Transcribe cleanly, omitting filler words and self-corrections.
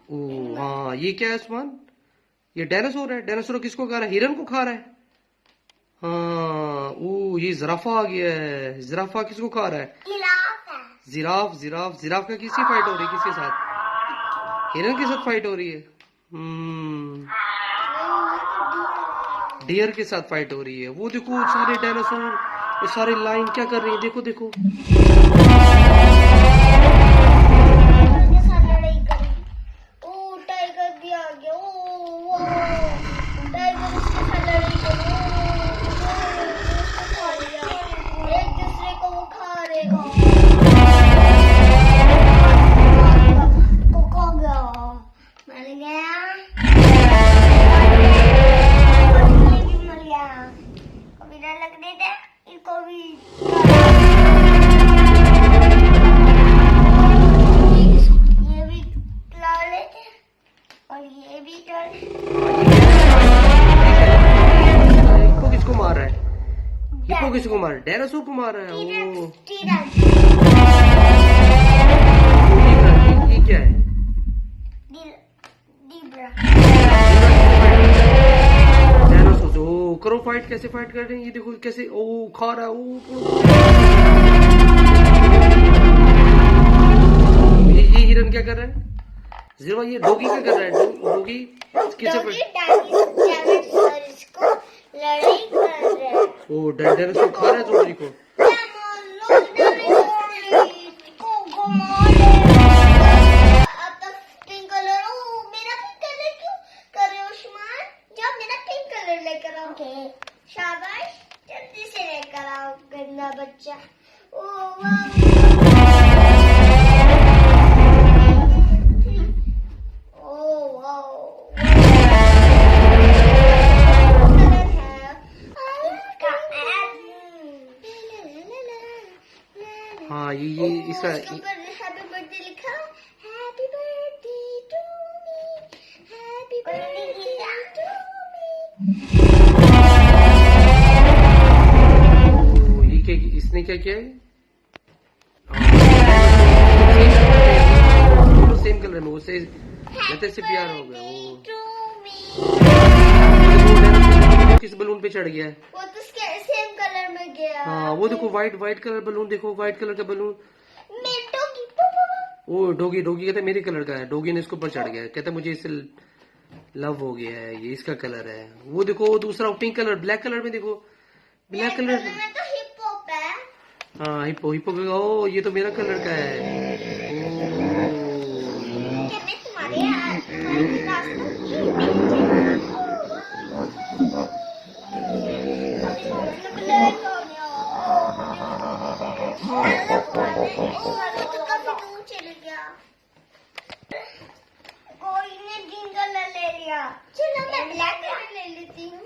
ओ हाँ, ये क्या है उस्मान? ये डायनासोर है। डायनासोर किसको खा रहा है? हिरन को खा रहा है। हाँ, ओ ये जिराफा आ गया है। जिराफा किसको खा रहा है? जिराफ। जिराफ जिराफ का किसकी फाइट हो रही है? किसके साथ? हिरन के साथ फाइट हो रही है। डियर के साथ फाइट हो रही है। वो देखो सारे डायनासोर, ये सारे लाइन क्या कर रही है? देखो देखो। टाइगर भी आ गया। टाइगर उसके साथ लड़ाई कर रहा है। एक दूसरे को वो खा रहे हैं। मर गया। मर गया। कभी डर लग रही थे इनको भी। ये भी ला लेते और ये भी कर। हिप्पो किसको मार रहा है? हिप्पो किसको मार रहा है? डायनासोर को मार रहा है। ओ ये क्या है? डायनासोर। ओ करो फाइट। कैसे फाइट कर रहे हैं? ये देखो कैसे। ओ खा रहा है। ये हिरन क्या कर रहा है? जीवा ये डॉगी क्या कर रहा है? डॉगी किसे लड़ाई कर रहे हैं। ओ डायनासोर खा रहा है डॉगी को। शाबाश, जल्दी से लेकर आओ गंदा बच्चा। हाँ ये इसका हैप्पी बर्थडे लिखा। Happy birthday to me, happy birthday to me. इसने क्या किया है? दोनों सेम कलर में। उसे जैसे से प्यार हो गया। वो किस बलून पे चढ़ गया है? वो तो सेम कलर में गया। हाँ वो देखो व्हाइट कलर बलून। देखो व्हाइट कलर का बलून। ओ डॉगी कहता है मेरे कलर का है। डॉगी ने इसके ऊपर चढ़ गया। कहता है मुझे इससे लव हो गया है। ये इसका कलर है। वो देखो वो दूसरा पिंक कलर, ब्लैक कलर में देखो। ब्लैक कलर में तो हिप्पो है। हाँ हिप्पो का। ओ ये तो मेरा कलर का है। कोई ने ग्रीन कलर ले लिया। चलो मैं ब्लैक कलर ले लेती हूँ।